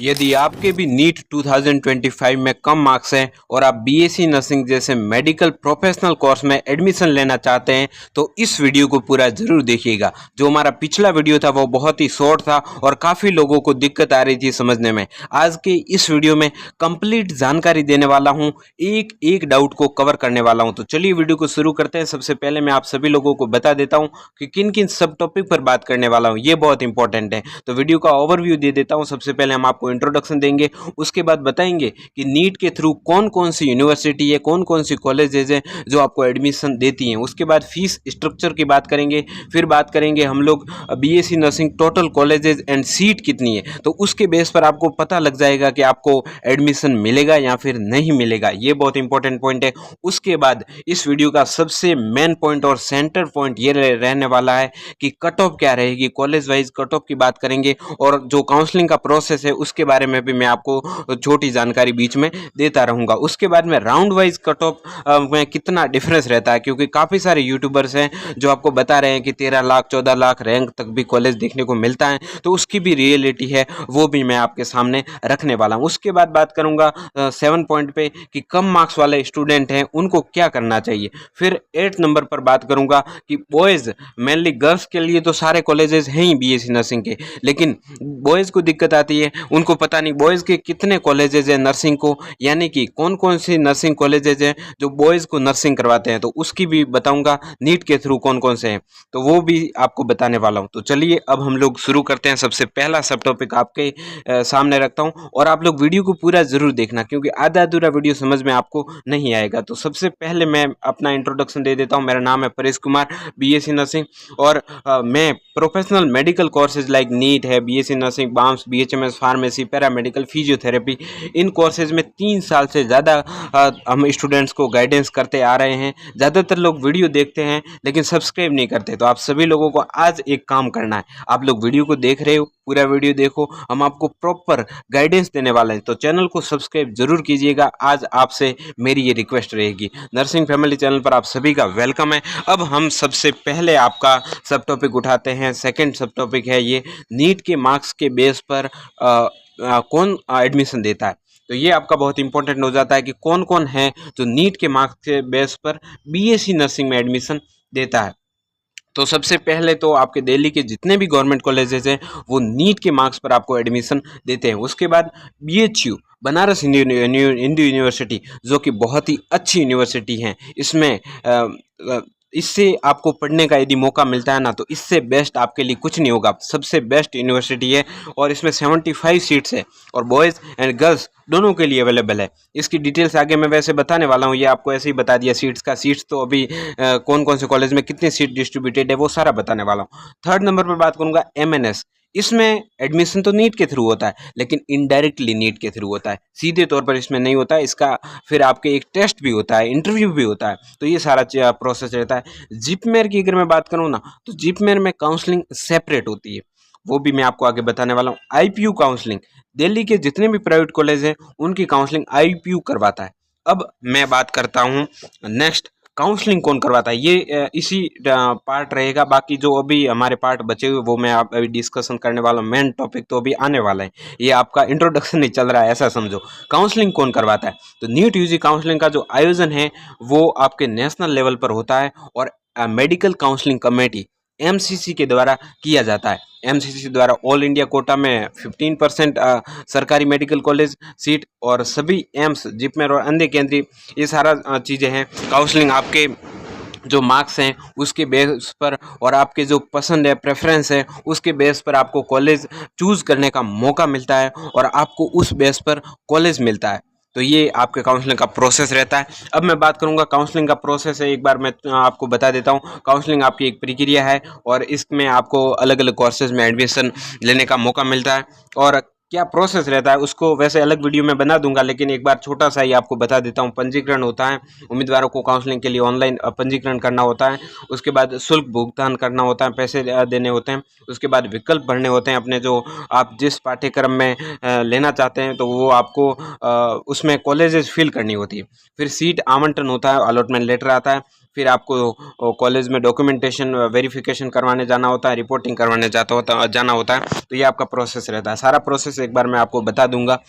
यदि आपके भी नीट 2025 में कम मार्क्स हैं और आप बीएससी नर्सिंग जैसे मेडिकल प्रोफेशनल कोर्स में एडमिशन लेना चाहते हैं तो इस वीडियो को पूरा जरूर देखिएगा। जो हमारा पिछला वीडियो था वो बहुत ही शॉर्ट था और काफ़ी लोगों को दिक्कत आ रही थी समझने में। आज के इस वीडियो में कंप्लीट जानकारी देने वाला हूँ, एक एक डाउट को कवर करने वाला हूँ। तो चलिए वीडियो को शुरू करते हैं। सबसे पहले मैं आप सभी लोगों को बता देता हूँ कि किन किन सब टॉपिक पर बात करने वाला हूँ, ये बहुत इंपॉर्टेंट है। तो वीडियो का ओवरव्यू दे देता हूँ। सबसे पहले हम आपको इंट्रोडक्शन देंगे, उसके बाद बताएंगे कि नीट के थ्रू कौन कौन सी यूनिवर्सिटी है, कौन कौन सी कॉलेजेज है जो आपको एडमिशन देती हैं। उसके बाद फीस स्ट्रक्चर की बात करेंगे, फिर बात करेंगे हम लोग BSc nursing total colleges and seat कितनी है, तो उसके बेस पर आपको पता लग जाएगा कि आपको एडमिशन मिलेगा या फिर नहीं मिलेगा। ये बहुत इंपॉर्टेंट पॉइंट है। उसके बाद इस वीडियो का सबसे मेन पॉइंट और सेंटर पॉइंट ये रहने वाला है कि कट ऑफ क्या रहेगी, कॉलेज वाइज कट ऑफ की बात करेंगे और जो काउंसलिंग का प्रोसेस है उसके बारे में भी मैं आपको छोटी जानकारी बीच में देता रहूंगा। उसके बाद में राउंड वाइज कट ऑफ में कितना डिफरेंस रहता है, क्योंकि काफ़ी सारे यूट्यूबर्स हैं जो आपको बता रहे हैं कि 13 लाख 14 लाख रैंक तक भी कॉलेज देखने को मिलता है, तो उसकी भी रियलिटी है, वो भी मैं आपके सामने रखने वाला हूँ। उसके बाद बात करूंगा 7 पॉइंट पे कि कम मार्क्स वाले स्टूडेंट हैं उनको क्या करना चाहिए। फिर 8 नंबर पर बात करूंगा कि बॉयज़ मेनली गर्ल्स के लिए तो सारे कॉलेजेस हैं ही बीएससी नर्सिंग के, लेकिन बॉयज़ को दिक्कत आती है, उनको पता नहीं बॉयज़ के कितने कॉलेजेस हैं नर्सिंग को, यानी कि कौन कौन सी नर्सिंग कॉलेजेस हैं जो बॉयज़ को नर्सिंग करवाते हैं, तो उसकी भी बताऊंगा नीट के थ्रू कौन कौन से हैं, तो वो भी आपको बताने वाला हूं। तो चलिए अब हम लोग शुरू करते हैं। सबसे पहला सब टॉपिक आपके सामने रखता हूं और आप लोग वीडियो को पूरा जरूर देखना, क्योंकि आधा अधूरा वीडियो समझ में आपको नहीं आएगा। तो सबसे पहले मैं अपना इंट्रोडक्शन दे देता हूं। मेरा नाम है परेश कुमार, बीएससी नर्सिंग, और मैं professional medical courses like NEET है, BSc nursing, BAMS, BHMS, pharmacy, paramedical, physiotherapy, इन कोर्सेज में 3 साल से ज़्यादा हम स्टूडेंट्स को गाइडेंस करते आ रहे हैं। ज़्यादातर लोग वीडियो देखते हैं लेकिन सब्सक्राइब नहीं करते, तो आप सभी लोगों को आज एक काम करना है। आप लोग वीडियो को देख रहे हो, पूरा वीडियो देखो, हम आपको प्रॉपर गाइडेंस देने वाले हैं, तो चैनल को सब्सक्राइब जरूर कीजिएगा। आज आपसे मेरी ये रिक्वेस्ट रहेगी। नर्सिंग फैमिली चैनल पर आप सभी का वेलकम है। अब हम सबसे पहले आपका सब टॉपिक उठाते हैं। सेकंड सब टॉपिक है ये, नीट के मार्क्स के बेस पर कौन एडमिशन देता है। तो ये आपका बहुत इंपॉर्टेंट हो जाता है कि कौन कौन है जो नीट के मार्क्स के बेस पर बीएससी नर्सिंग में एडमिशन देता है। तो सबसे पहले तो आपके दिल्ली के जितने भी गवर्नमेंट कॉलेजेस हैं वो नीट के मार्क्स पर आपको एडमिशन देते हैं। उसके बाद बीएचयू, बनारस हिंदू यूनिवर्सिटी, जो कि बहुत ही अच्छी यूनिवर्सिटी है, इसमें इससे आपको पढ़ने का यदि मौका मिलता है ना, तो इससे बेस्ट आपके लिए कुछ नहीं होगा। सबसे बेस्ट यूनिवर्सिटी है और इसमें 75 सीट्स है और बॉयज़ एंड गर्ल्स दोनों के लिए अवेलेबल है। इसकी डिटेल्स आगे मैं वैसे बताने वाला हूँ, ये आपको ऐसे ही बता दिया सीट्स का। सीट्स तो अभी कौन कौन से कॉलेज में कितने सीट डिस्ट्रीब्यूटेड है वो सारा बताने वाला हूँ। थर्ड नंबर पर बात करूँगा एमएनएस। इसमें एडमिशन तो नीट के थ्रू होता है, लेकिन इनडायरेक्टली नीट के थ्रू होता है, सीधे तौर पर इसमें नहीं होता है। इसका फिर आपके एक टेस्ट भी होता है, इंटरव्यू भी होता है, तो ये सारा प्रोसेस रहता है। जिपमेर की अगर मैं बात करूँ ना, तो जिपमेर में काउंसलिंग सेपरेट होती है, वो भी मैं आपको आगे बताने वाला हूँ। आईपीयू काउंसलिंग, दिल्ली के जितने भी प्राइवेट कॉलेज हैं उनकी काउंसलिंग आईपीयू करवाता है। अब मैं बात करता हूँ नेक्स्ट, काउंसलिंग कौन करवाता है, ये इसी पार्ट रहेगा। बाकी जो अभी हमारे पार्ट बचे हुए वो मैं आप अभी डिस्कशन करने वाला हूँ। मेन टॉपिक तो अभी आने वाला है, ये आपका इंट्रोडक्शन नहीं चल रहा है, ऐसा समझो। काउंसलिंग कौन करवाता है, तो नीट यूजी काउंसलिंग का जो आयोजन है वो आपके नेशनल लेवल पर होता है और मेडिकल काउंसलिंग कमेटी एमसीसी के द्वारा किया जाता है। एमसीसी द्वारा ऑल इंडिया कोटा में 15% सरकारी मेडिकल कॉलेज सीट और सभी एम्स, जिपमेर और अन्य केंद्रीय, ये सारा चीज़ें हैं। काउंसलिंग आपके जो मार्क्स हैं उसके बेस पर और आपके जो पसंद है, प्रेफरेंस है, उसके बेस पर आपको कॉलेज चूज़ करने का मौका मिलता है और आपको उस बेस पर कॉलेज मिलता है। तो ये आपके काउंसलिंग का प्रोसेस रहता है। अब मैं बात करूंगा काउंसलिंग का प्रोसेस है, एक बार मैं आपको बता देता हूँ। काउंसलिंग आपकी एक प्रक्रिया है और इसमें आपको अलग अलग कोर्सेज में एडमिशन लेने का मौका मिलता है और क्या प्रोसेस रहता है उसको वैसे अलग वीडियो में बना दूंगा, लेकिन एक बार छोटा सा ही आपको बता देता हूँ। पंजीकरण होता है, उम्मीदवारों को काउंसलिंग के लिए ऑनलाइन पंजीकरण करना होता है। उसके बाद शुल्क भुगतान करना होता है, पैसे देने होते हैं। उसके बाद विकल्प भरने होते हैं अपने, जो आप जिस पाठ्यक्रम में लेना चाहते हैं, तो वो आपको उसमें कॉलेजेस फिल करनी होती है। फिर सीट आवंटन होता है, अलॉटमेंट लेटर आता है। फिर आपको कॉलेज में डॉक्यूमेंटेशन वेरिफिकेशन करवाने जाना होता है, रिपोर्टिंग करवाने जाना होता है। तो ये आपका प्रोसेस रहता है। सारा प्रोसेस एक बार मैं आपको बता दूंगा।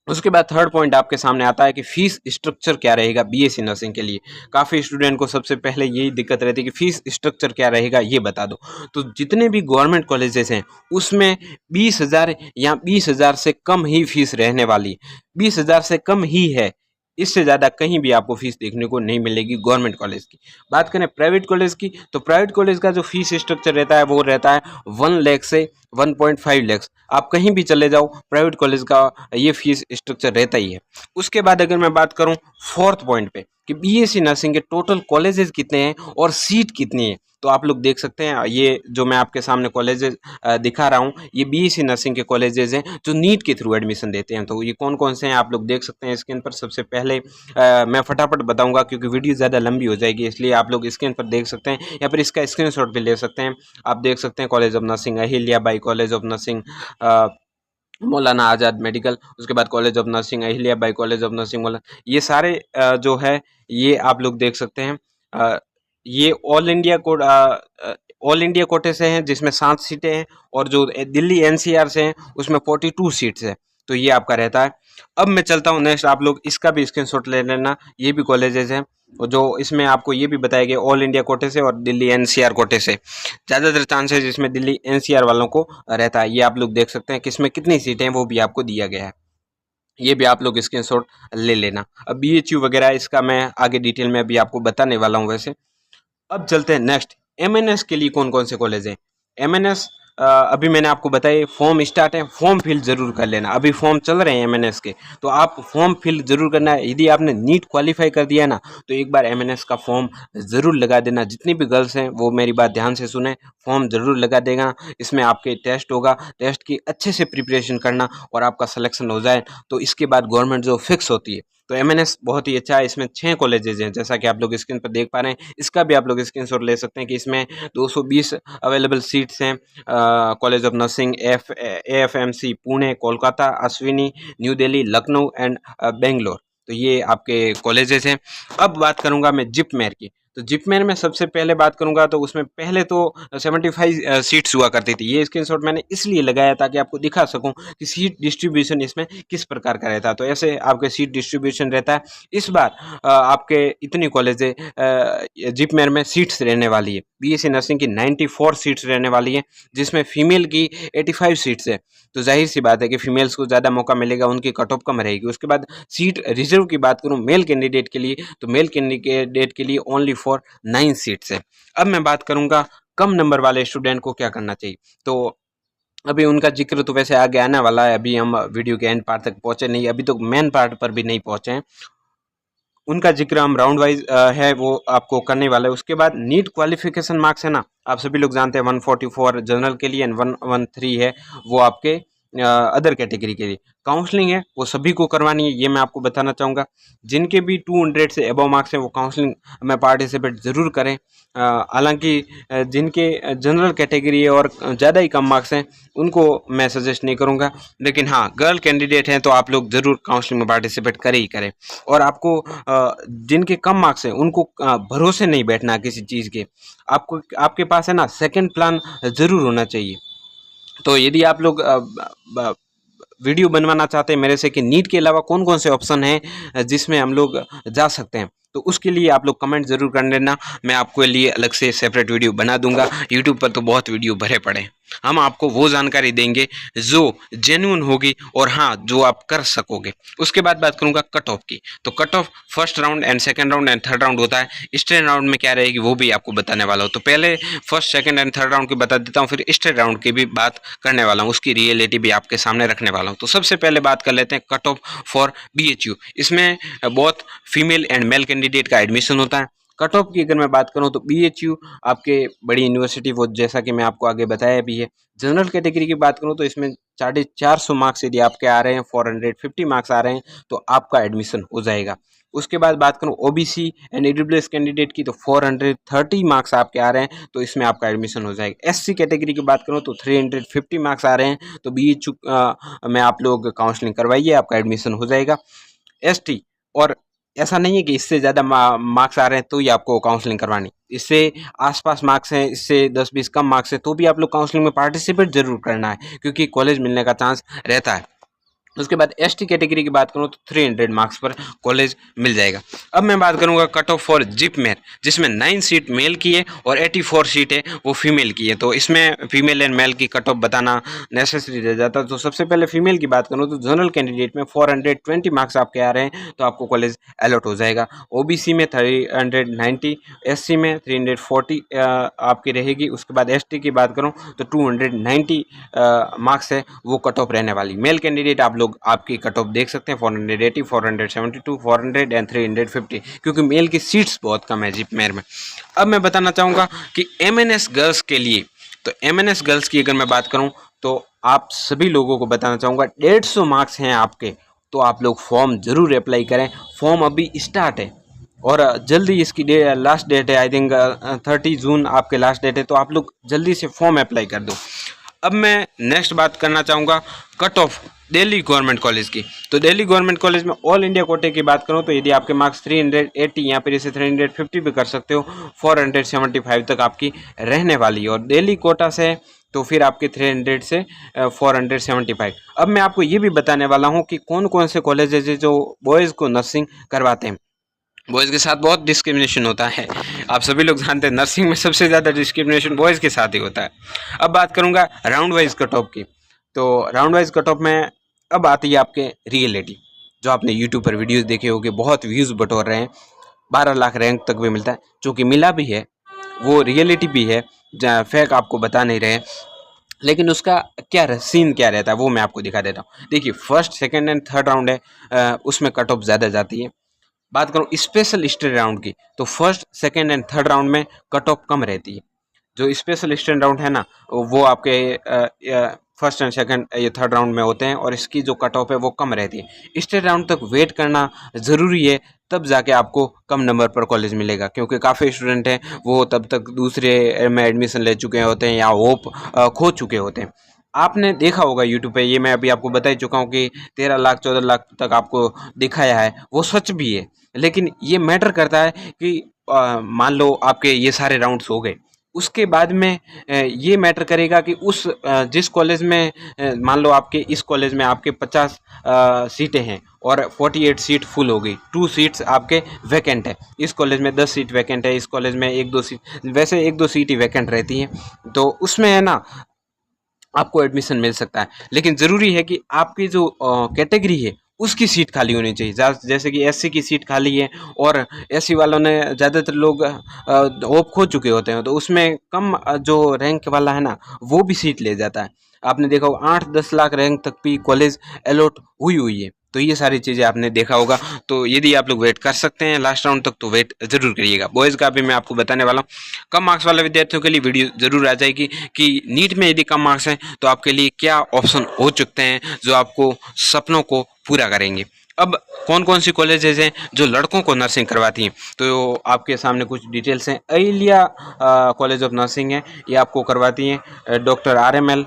उसके बाद थर्ड पॉइंट आपके सामने आता है कि फीस स्ट्रक्चर क्या रहेगा बीएससी नर्सिंग के लिए। काफ़ी स्टूडेंट को सबसे पहले यही दिक्कत रहती है कि फीस स्ट्रक्चर क्या रहेगा ये बता दो। तो जितने भी गवर्नमेंट कॉलेजेस हैं उसमें 20,000 या 20,000 से कम ही फीस रहने वाली, 20,000 से कम ही है। इससे ज़्यादा कहीं भी आपको फीस देखने को नहीं मिलेगी गवर्नमेंट कॉलेज की। बात करें प्राइवेट कॉलेज की, तो प्राइवेट कॉलेज का जो फीस स्ट्रक्चर रहता है वो रहता है 1 लाख से 1.5 लाख। आप कहीं भी चले जाओ, प्राइवेट कॉलेज का ये फीस स्ट्रक्चर रहता ही है। उसके बाद अगर मैं बात करूं फोर्थ पॉइंट पे कि बीएससी नर्सिंग के टोटल कॉलेजेस कितने हैं और सीट कितनी है, तो आप लोग देख सकते हैं ये जो मैं आपके सामने कॉलेजेस दिखा रहा हूँ, ये बीएससी नर्सिंग के कॉलेजेस हैं जो नीट के थ्रू एडमिशन देते हैं। तो ये कौन कौन से हैं आप लोग देख सकते हैं स्क्रीन पर। सबसे पहले मैं फटाफट बताऊंगा क्योंकि वीडियो ज़्यादा लंबी हो जाएगी, इसलिए आप लोग स्क्रीन पर देख सकते हैं या फिर इसका स्क्रीनशॉट भी ले सकते हैं। आप देख सकते हैं college of nursing Ahilya Bai, college of nursing Maulana Azad medical, उसके बाद college of nursing Ahilya Bai, college of nursing मौलाना, ये सारे जो है ये आप लोग देख सकते हैं। ये ऑल इंडिया कोटे से हैं जिसमें 7 सीटें हैं, और जो दिल्ली एनसीआर से हैं उसमें 42 सीट्स है। तो ये आपका रहता है। अब मैं चलता हूँ नेक्स्ट, आप लोग इसका भी स्क्रीनशॉट ले लेना। ये भी कॉलेजेस हैं और जो इसमें आपको ये भी बताया गया ऑल इंडिया कोटे से और दिल्ली एनसीआर कोटे से। ज़्यादातर चांसेस इसमें दिल्ली एनसीआर वालों को रहता है। ये आप लोग देख सकते हैं कि इसमें कितनी सीटें हैं वो भी आपको दिया गया है। ये भी आप लोग स्क्रीनशॉट ले लेना। अब बीएचयू वगैरह इसका मैं आगे डिटेल में अभी आपको बताने वाला हूँ वैसे। अब चलते हैं नेक्स्ट, एमएनएस के लिए कौन कौन से कॉलेज हैं। एमएनएस अभी मैंने आपको बताया फॉर्म स्टार्ट है, फॉर्म फिल जरूर कर लेना। अभी फॉर्म चल रहे हैं एमएनएस के, तो आप फॉर्म फिल जरूर करना है। यदि आपने नीट क्वालिफाई कर दिया ना तो एक बार एमएनएस का फॉर्म जरूर लगा देना। जितनी भी गर्ल्स हैं वो मेरी बात ध्यान से सुने, फॉर्म जरूर लगा देगा। इसमें आपके टेस्ट होगा, टेस्ट की अच्छे से प्रिपरेशन करना और आपका सिलेक्शन हो जाए तो इसके बाद गवर्नमेंट जो फिक्स होती है। तो एमएनएस बहुत ही अच्छा है। इसमें 6 कॉलेजेज हैं जैसा कि आप लोग स्क्रीन पर देख पा रहे हैं। इसका भी आप लोग स्क्रीनशॉट ले सकते हैं कि इसमें 220 अवेलेबल सीट्स हैं। College of nursing AFMC Pune, Kolkata, Ashwini, new Delhi, Lucknow and Bangalore. तो ये आपके कॉलेजेस हैं। अब बात करूंगा मैं जिपमेर की। तो जिपमेर में सबसे पहले बात करूंगा तो उसमें पहले तो 75 सीट्स हुआ करती थी। ये स्क्रीनशॉट मैंने इसलिए लगाया ताकि आपको दिखा सकूं कि सीट डिस्ट्रीब्यूशन इसमें किस प्रकार का रहता है। तो ऐसे आपके सीट डिस्ट्रीब्यूशन रहता है। इस बार आपके इतनी कॉलेज जिपमेर में सीट्स रहने वाली है। बीएससी नर्सिंग की 94 सीट्स रहने वाली है जिसमें फीमेल की 85 सीट्स है। तो जाहिर सी बात है कि फीमेल्स को ज़्यादा मौका मिलेगा, उनकी कट ऑफ कम रहेगी। उसके बाद सीट रिजर्व की बात करूं मेल कैंडिडेट के लिए, तो मेल कैंडिडेट के लिए ओनली फॉर 9 सीट्स है। अब मैं बात करूंगा कम नंबर वाले स्टूडेंट को क्या करना चाहिए। तो अभी उनका जिक्र तो वैसे आगे आने वाला है, अभी हम वीडियो के एंड पार्ट तक पहुंचे नहीं, अभी तो मेन पार्ट पर भी नहीं पहुंचे हैं। उनका जिक्र हम राउंड वाइज है वो आपको करने वाला है। उसके बाद नीट क्वालिफिकेशन मार्क्स है ना, आप सभी लोग जानते हैं 144 जनरल के लिए एंड 113 है वो आपके अदर कैटेगरी के लिए। काउंसलिंग है वो सभी को करवानी है, ये मैं आपको बताना चाहूँगा। जिनके भी 200 से अबव मार्क्स हैं वो काउंसलिंग में पार्टिसिपेट ज़रूर करें। हालांकि जिनके जनरल कैटेगरी है और ज़्यादा ही कम मार्क्स हैं उनको मैं सजेस्ट नहीं करूँगा, लेकिन हाँ गर्ल कैंडिडेट हैं तो आप लोग ज़रूर काउंसलिंग में पार्टिसिपेट करें ही करें। और आपको जिनके कम मार्क्स हैं उनको भरोसे नहीं बैठना किसी चीज़ के। आपको आपके पास है ना सेकंड प्लान ज़रूर होना चाहिए। तो यदि आप लोग वीडियो बनवाना चाहते हैं मेरे से कि नीट के अलावा कौन कौन से ऑप्शन हैं जिसमें हम लोग जा सकते हैं, तो उसके लिए आप लोग कमेंट ज़रूर कर देना। मैं आपके लिए अलग से सेपरेट वीडियो बना दूंगा। यूट्यूब पर तो बहुत वीडियो भरे पड़े हैं। हम आपको वो जानकारी देंगे जो जेन्युइन होगी और हाँ जो आप कर सकोगे। उसके बाद बात करूंगा कट ऑफ की। तो cut off first round and second round and third round होता है। स्ट्रेट राउंड में क्या रहेगी वो भी आपको बताने वाला हूँ। तो पहले first second and third round की बता देता हूँ, फिर स्ट्रेट राउंड की भी बात करने वाला हूँ, उसकी रियलिटी भी आपके सामने रखने वाला हूँ। तो सबसे पहले बात कर लेते हैं कट ऑफ फॉर बीएचयू। इसमें बहुत फीमेल एंड मेल कैंडिडेट का एडमिशन होता है। कट ऑफ की अगर मैं बात करूं तो बीएचयू आपके बड़ी यूनिवर्सिटी वो जैसा कि मैं आपको आगे बताया भी है। जनरल कैटेगरी की बात करूं तो इसमें 450 मार्क्स यदि आपके आ रहे हैं, 450 मार्क्स आ रहे हैं तो आपका एडमिशन हो जाएगा। उसके बाद बात करूं ओबीसी एंड ईडब्ल्यूएस कैंडिडेट की तो 430 मार्क्स आपके आ रहे हैं तो इसमें आपका एडमिशन हो जाएगा। एससी कैटेगरी की बात करूं तो 350 मार्क्स आ रहे हैं तो बीएचयू में आप लोग काउंसलिंग करवाइए, आपका एडमिशन हो जाएगा। एसटी और ऐसा नहीं है कि इससे ज़्यादा मार्क्स आ रहे हैं तो ही आपको काउंसलिंग करवानी, इससे आसपास मार्क्स हैं, इससे 10-20 कम मार्क्स है तो भी आप लोग काउंसलिंग में पार्टिसिपेट जरूर करना है, क्योंकि कॉलेज मिलने का चांस रहता है। उसके बाद एसटी कैटेगरी की बात करूं तो 300 मार्क्स पर कॉलेज मिल जाएगा। अब मैं बात करूंगा कट ऑफ फॉर जिपमेर, जिसमें 9 सीट मेल की है और 84 सीट है वो फीमेल की है। तो इसमें फीमेल एंड मेल की कट ऑफ बताना नेसेसरी रह जाता है। तो सबसे पहले फीमेल की बात करूं तो जनरल कैंडिडेट में 420 मार्क्स आपके आ रहे हैं तो आपको कॉलेज अलॉट हो जाएगा। ओबीसी में 390, एससी में 340 आपकी रहेगी। उसके बाद एसटी की बात करूं तो 290 मार्क्स है वो कट ऑफ रहने वाली। मेल कैंडिडेट आप लोग आपकी कट ऑफ देख सकते हैं 480, 472, 400 एंड 350, क्योंकि मेल की सीट्स बहुत कम है जिपमेर में। अब मैं बताना चाहूँगा कि एमएनएस गर्ल्स के लिए, तो एमएनएस गर्ल्स की अगर मैं बात करूँ तो आप सभी लोगों को बताना चाहूँगा 150 मार्क्स हैं आपके, तो आप लोग फॉर्म ज़रूर अप्लाई करें। फॉर्म अभी स्टार्ट है और जल्दी इसकी लास्ट डेट है, आई थिंक 30 जून आपके लास्ट डेट है, तो आप लोग जल्दी से फॉर्म अप्लाई कर दो। अब मैं नेक्स्ट बात करना चाहूँगा cut off Delhi government college की। तो दिल्ली गवर्नमेंट कॉलेज में ऑल इंडिया कोटे की बात करूँ तो यदि आपके मार्क्स 380 या फिर इसे 350 भी कर सकते हो, 475 तक आपकी रहने वाली है। और दिल्ली कोटा से तो फिर आपके 300 से 475। अब मैं आपको ये भी बताने वाला हूँ कि कौन कौन से कॉलेज है जो बॉयज़ को नर्सिंग करवाते हैं। बॉयज़ के साथ बहुत डिस्क्रिमिनेशन होता है, आप सभी लोग जानते हैं नर्सिंग में सबसे ज़्यादा डिस्क्रिमिनेशन बॉयज़ के साथ ही होता है। अब बात करूँगा राउंड वाइज कट ऑफ की। तो राउंड वाइज कट ऑफ में अब आती है आपके रियलिटी, जो आपने यूट्यूब पर वीडियोस देखे होंगे, बहुत व्यूज़ बटोर रहे हैं, 12 लाख रैंक तक भी मिलता है, जो कि मिला भी है, वो रियलिटी भी है, जहाँ फेक आपको बता नहीं रहे। लेकिन उसका क्या सीन क्या रहता है वो मैं आपको दिखा देता हूँ। देखिए, first second and third round है, उसमें कट ऑफ ज़्यादा जाती है। बात करूँ स्पेशल स्टडी राउंड की तो first second and third round में कट ऑफ कम रहती है। जो स्पेशल स्टडी राउंड है ना, वो आपके फर्स्ट एंड सेकंड ये थर्ड राउंड में होते हैं और इसकी जो कट ऑफ है वो कम रहती है। स्टेट राउंड तक वेट करना ज़रूरी है, तब जाके आपको कम नंबर पर कॉलेज मिलेगा, क्योंकि काफ़ी स्टूडेंट हैं वो तब तक दूसरे में एडमिशन ले चुके होते हैं या होप खो चुके होते हैं। आपने देखा होगा यूट्यूब पे, ये मैं अभी आपको बता ही चुका हूँ कि 13 लाख 14 लाख तक आपको दिखाया है, वो सच भी है। लेकिन ये मैटर करता है कि मान लो आपके ये सारे राउंड्स हो गए, उसके बाद में ये मैटर करेगा कि उस जिस कॉलेज में मान लो आपके इस कॉलेज में आपके 50 सीटें हैं और 48 सीट फुल हो गई, 2 सीट्स आपके वैकेंट है। इस कॉलेज में 10 सीट वैकेंट है, इस कॉलेज में 1-2 सीट, वैसे 1-2 सीट ही वैकेंट रहती हैं, तो उसमें है ना आपको एडमिशन मिल सकता है। लेकिन ज़रूरी है कि आपकी जो कैटेगरी है उसकी सीट खाली होनी चाहिए। जैसे कि एससी की सीट खाली है और एससी वालों ने ज़्यादातर लोग होप खो चुके होते हैं, तो उसमें कम जो रैंक वाला है ना वो भी सीट ले जाता है। आपने देखा होगा 8-10 लाख रैंक तक भी कॉलेज अलॉट हुई है। तो ये सारी चीज़ें आपने देखा होगा। तो यदि आप लोग वेट कर सकते हैं लास्ट राउंड तक तो वेट जरूर करिएगा। बॉयज़ का भी मैं आपको बताने वाला हूँ, कम मार्क्स वाले विद्यार्थियों के लिए वीडियो जरूर आ जाएगी कि नीट में यदि कम मार्क्स हैं तो आपके लिए क्या ऑप्शन हो चुकते हैं जो आपको सपनों को पूरा करेंगे। अब कौन कौन सी कॉलेजेज हैं जो लड़कों को नर्सिंग करवाती हैं, तो आपके सामने कुछ डिटेल्स हैं। अहिल्या कॉलेज ऑफ नर्सिंग है, ये आपको करवाती हैं doctor RML,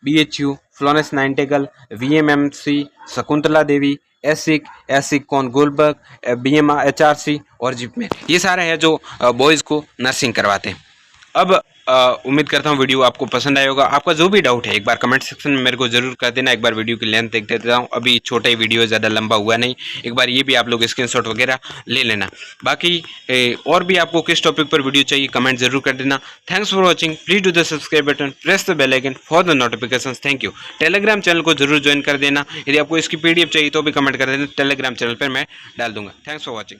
BHU, Florence Nightingale, VMMC, Shakuntala Devi, ESIC कॉन गोलबर्ग, BMHRC और जिपमेर, ये सारे हैं जो बॉयज़ को नर्सिंग करवाते हैं। अब उम्मीद करता हूँ वीडियो आपको पसंद आया होगा। आपका जो भी डाउट है एक बार कमेंट सेक्शन में मेरे को जरूर कर देना। एक बार वीडियो की लेंथ देख देता हूँ, अभी छोटा ही वीडियो है, ज़्यादा लंबा हुआ नहीं। एक बार ये भी आप लोग स्क्रीनशॉट वगैरह ले लेना। बाकी और भी आपको किस टॉपिक पर वीडियो चाहिए कमेंट जरूर कर देना। Thanks for watching, please do the subscribe button, press the bell icon for the notification. Thank you. Telegram channel को जरूर ज्वाइन कर देना। यदि आपको इसकी PDF चाहिए तो भी कमेंट कर देना, टेलीग्राम चैनल पर मैं डाल दूंगा। Thanks for watching.